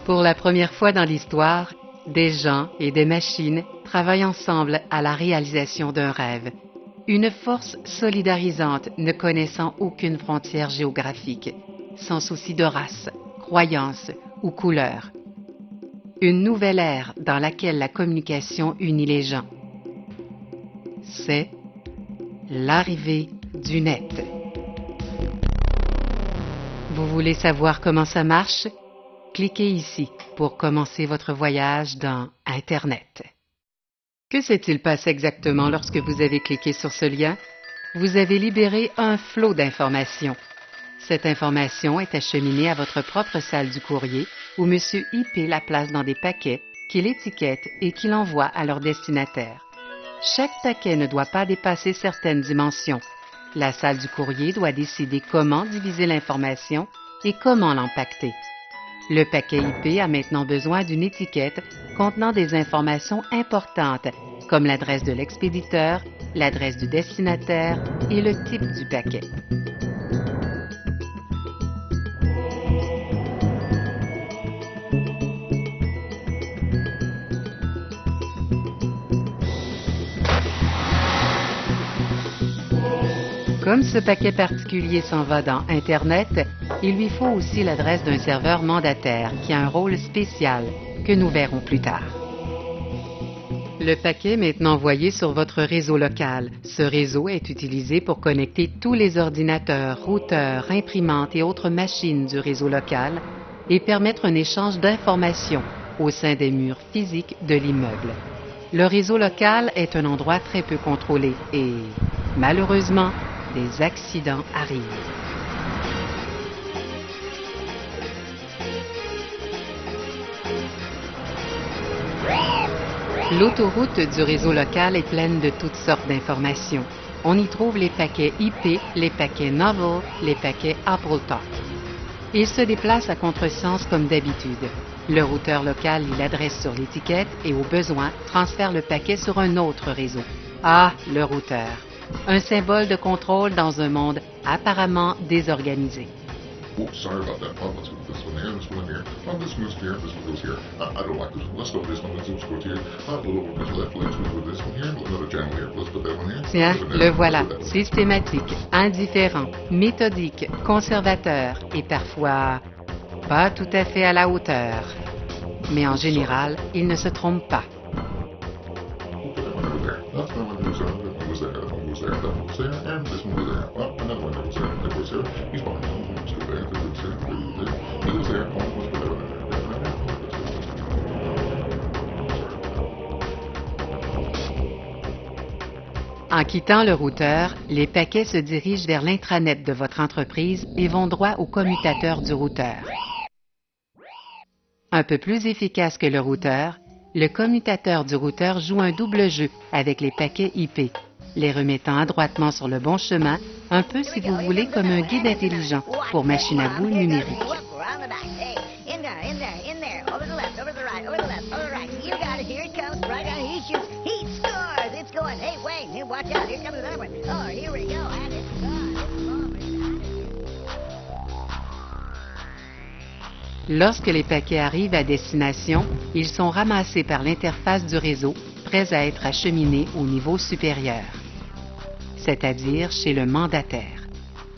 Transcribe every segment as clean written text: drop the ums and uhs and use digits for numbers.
Pour la première fois dans l'histoire, des gens et des machines travaillent ensemble à la réalisation d'un rêve. Une force solidarisante ne connaissant aucune frontière géographique, sans souci de race, croyance ou couleur. Une nouvelle ère dans laquelle la communication unit les gens. C'est l'arrivée du net. Vous voulez savoir comment ça marche? Cliquez ici pour commencer votre voyage dans Internet. Que s'est-il passé exactement lorsque vous avez cliqué sur ce lien? Vous avez libéré un flot d'informations. Cette information est acheminée à votre propre salle du courrier où M. IP la place dans des paquets qu'il étiquette et qu'il envoie à leur destinataire. Chaque paquet ne doit pas dépasser certaines dimensions. La salle du courrier doit décider comment diviser l'information et comment l'empacter. Le paquet IP a maintenant besoin d'une étiquette contenant des informations importantes comme l'adresse de l'expéditeur, l'adresse du destinataire et le type du paquet. Comme ce paquet particulier s'en va dans Internet, il lui faut aussi l'adresse d'un serveur mandataire qui a un rôle spécial que nous verrons plus tard. Le paquet est maintenant envoyé sur votre réseau local. Ce réseau est utilisé pour connecter tous les ordinateurs, routeurs, imprimantes et autres machines du réseau local et permettre un échange d'informations au sein des murs physiques de l'immeuble. Le réseau local est un endroit très peu contrôlé et, malheureusement, des accidents arrivent. L'autoroute du réseau local est pleine de toutes sortes d'informations. On y trouve les paquets IP, les paquets Novel, les paquets AppleTalk. Ils se déplacent à contresens comme d'habitude. Le routeur local lit l'adresse sur l'étiquette et, au besoin, transfère le paquet sur un autre réseau. Ah, le routeur! Un symbole de contrôle dans un monde apparemment désorganisé. Oh, sorry about that. Let's go this one here, this one here. This one goes here, this one goes here. I don't like this one. Let's go this one, this one goes here. A little over to the left, let's go with this one here. Another channel here. Let's put that one here. Tiens, le voilà. Systématique, indifférent, méthodique, conservateur et parfois pas tout à fait à la hauteur. Mais en général, il ne se trompe pas. En quittant le routeur, les paquets se dirigent vers l'intranet de votre entreprise et vont droit au commutateur du routeur. Un peu plus efficace que le routeur, le commutateur du routeur joue un double jeu avec les paquets IP, les remettant adroitement sur le bon chemin, un peu si vous voulez comme un guide intelligent pour machine à boules numérique. Lorsque les paquets arrivent à destination, ils sont ramassés par l'interface du réseau, prêts à être acheminés au niveau supérieur, c'est-à-dire chez le mandataire.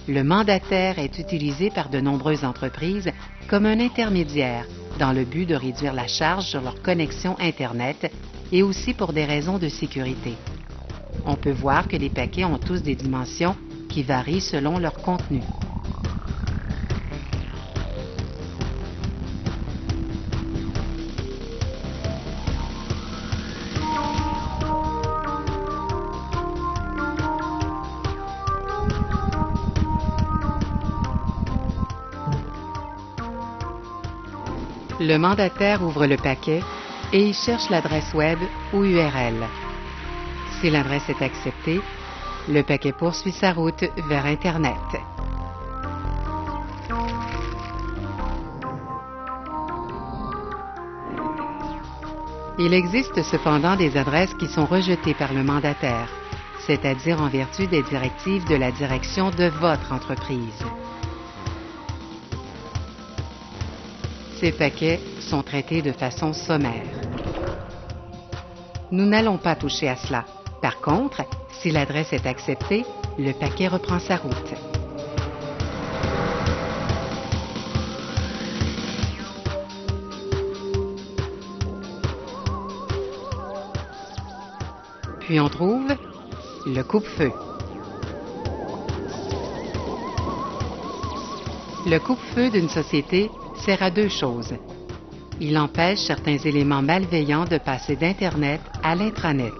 Le mandataire est utilisé par de nombreuses entreprises comme un intermédiaire dans le but de réduire la charge sur leur connexion Internet et aussi pour des raisons de sécurité. On peut voir que les paquets ont tous des dimensions qui varient selon leur contenu. Le mandataire ouvre le paquet et il cherche l'adresse web ou URL. Si l'adresse est acceptée, le paquet poursuit sa route vers Internet. Il existe cependant des adresses qui sont rejetées par le mandataire, c'est-à-dire en vertu des directives de la direction de votre entreprise. Ces paquets sont traités de façon sommaire. Nous n'allons pas toucher à cela. Par contre, si l'adresse est acceptée, le paquet reprend sa route. Puis on trouve le coupe-feu. Le coupe-feu d'une société sert à deux choses. Il empêche certains éléments malveillants de passer d'Internet à l'intranet.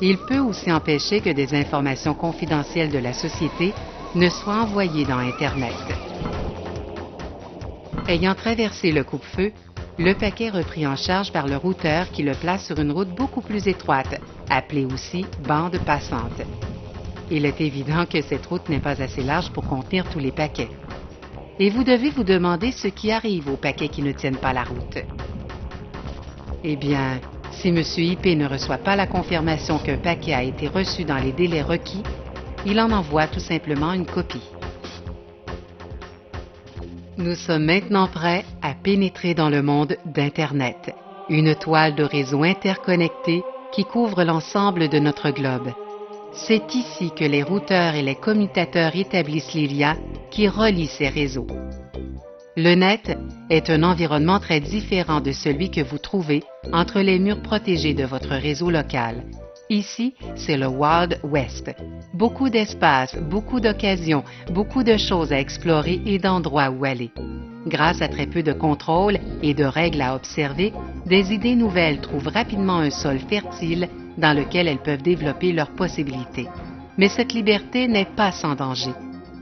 Il peut aussi empêcher que des informations confidentielles de la société ne soient envoyées dans Internet. Ayant traversé le coupe-feu, le paquet est repris en charge par le routeur qui le place sur une route beaucoup plus étroite, appelée aussi bande passante. Il est évident que cette route n'est pas assez large pour contenir tous les paquets. Et vous devez vous demander ce qui arrive aux paquets qui ne tiennent pas la route. Eh bien, si M. IP ne reçoit pas la confirmation qu'un paquet a été reçu dans les délais requis, il en envoie tout simplement une copie. Nous sommes maintenant prêts à pénétrer dans le monde d'Internet, une toile de réseau interconnecté qui couvre l'ensemble de notre globe. C'est ici que les routeurs et les commutateurs établissent les liens qui relient ces réseaux. Le net est un environnement très différent de celui que vous trouvez entre les murs protégés de votre réseau local. Ici, c'est le Wild West. Beaucoup d'espace, beaucoup d'occasions, beaucoup de choses à explorer et d'endroits où aller. Grâce à très peu de contrôle et de règles à observer, des idées nouvelles trouvent rapidement un sol fertile dans lequel elles peuvent développer leurs possibilités. Mais cette liberté n'est pas sans danger.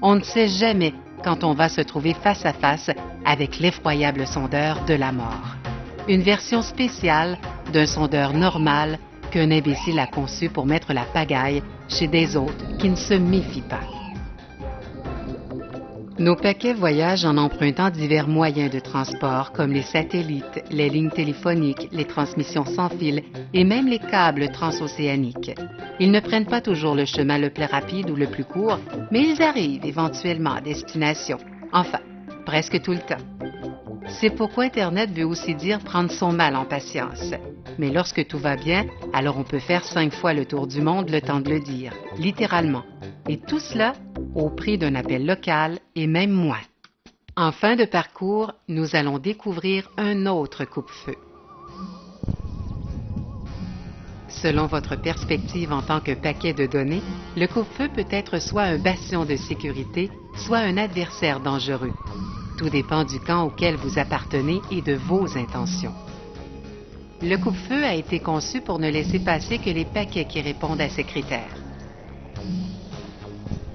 On ne sait jamais quand on va se trouver face à face avec l'effroyable sondeur de la mort. Une version spéciale d'un sondeur normal qu'un imbécile a conçu pour mettre la pagaille chez des hôtes qui ne se méfient pas. Nos paquets voyagent en empruntant divers moyens de transport comme les satellites, les lignes téléphoniques, les transmissions sans fil et même les câbles transocéaniques. Ils ne prennent pas toujours le chemin le plus rapide ou le plus court, mais ils arrivent éventuellement à destination. Enfin, presque tout le temps. C'est pourquoi Internet veut aussi dire prendre son mal en patience. Mais lorsque tout va bien, alors on peut faire 5 fois le tour du monde le temps de le dire, littéralement. Et tout cela au prix d'un appel local et même moins. En fin de parcours, nous allons découvrir un autre coupe-feu. Selon votre perspective en tant que paquet de données, le coupe-feu peut être soit un bastion de sécurité, soit un adversaire dangereux. Tout dépend du camp auquel vous appartenez et de vos intentions. Le coupe-feu a été conçu pour ne laisser passer que les paquets qui répondent à ces critères.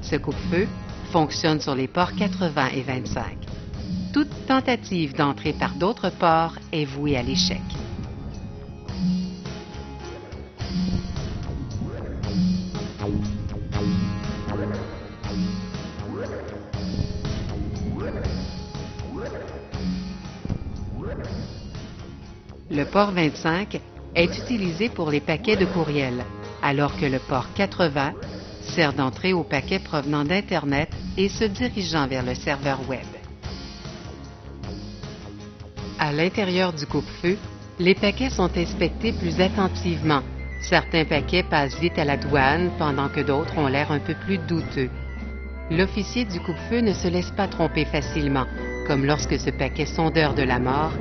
Ce coupe-feu fonctionne sur les ports 80 et 25. Toute tentative d'entrer par d'autres ports est vouée à l'échec. Le port 25 est utilisé pour les paquets de courriel, alors que le port 80 sert d'entrée aux paquets provenant d'Internet et se dirigeant vers le serveur Web. À l'intérieur du coupe-feu, les paquets sont inspectés plus attentivement. Certains paquets passent vite à la douane, pendant que d'autres ont l'air un peu plus douteux. L'officier du coupe-feu ne se laisse pas tromper facilement, comme lorsque ce paquet sondeur de la mort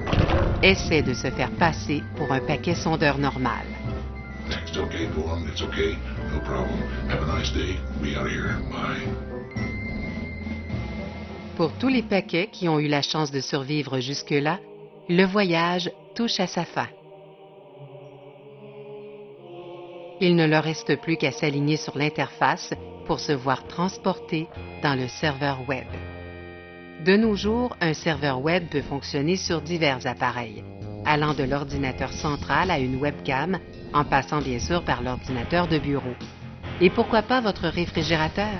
essaie de se faire passer pour un paquet sondeur normal. It's okay, go on. It's okay. No problem. Have a nice day. Be out of here. Bye. Pour tous les paquets qui ont eu la chance de survivre jusque-là, le voyage touche à sa fin. Il ne leur reste plus qu'à s'aligner sur l'interface pour se voir transportés dans le serveur Web. De nos jours, un serveur Web peut fonctionner sur divers appareils, allant de l'ordinateur central à une webcam, en passant bien sûr par l'ordinateur de bureau. Et pourquoi pas votre réfrigérateur?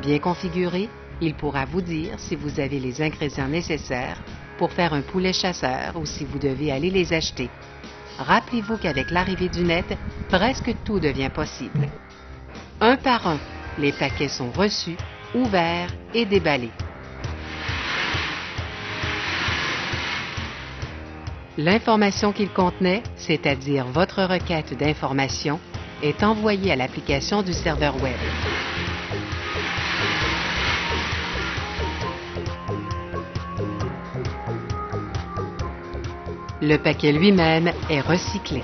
Bien configuré, il pourra vous dire si vous avez les ingrédients nécessaires pour faire un poulet chasseur ou si vous devez aller les acheter. Rappelez-vous qu'avec l'arrivée du net, presque tout devient possible. Un par un, les paquets sont reçus, ouverts et déballés. L'information qu'il contenait, c'est-à-dire votre requête d'information, est envoyée à l'application du serveur web. Le paquet lui-même est recyclé.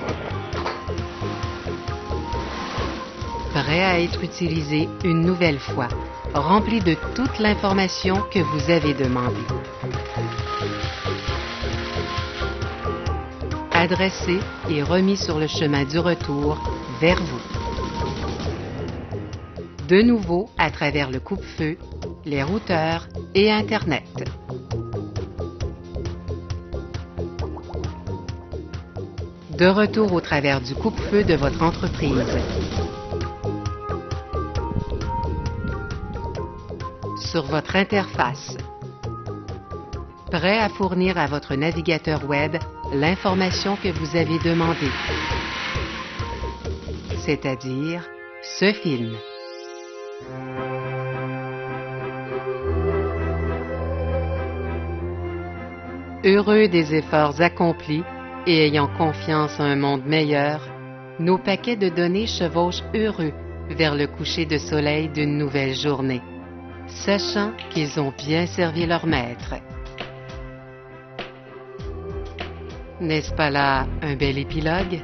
Prêt à être utilisé une nouvelle fois, rempli de toute l'information que vous avez demandée. Adressé et remis sur le chemin du retour vers vous. De nouveau à travers le coupe-feu, les routeurs et Internet. De retour au travers du coupe-feu de votre entreprise. Sur votre interface. Prêt à fournir à votre navigateur web l'information que vous avez demandée, c'est-à-dire ce film. Heureux des efforts accomplis et ayant confiance en un monde meilleur, nos paquets de données chevauchent heureux vers le coucher de soleil d'une nouvelle journée, sachant qu'ils ont bien servi leur maître. N'est-ce pas là un bel épilogue?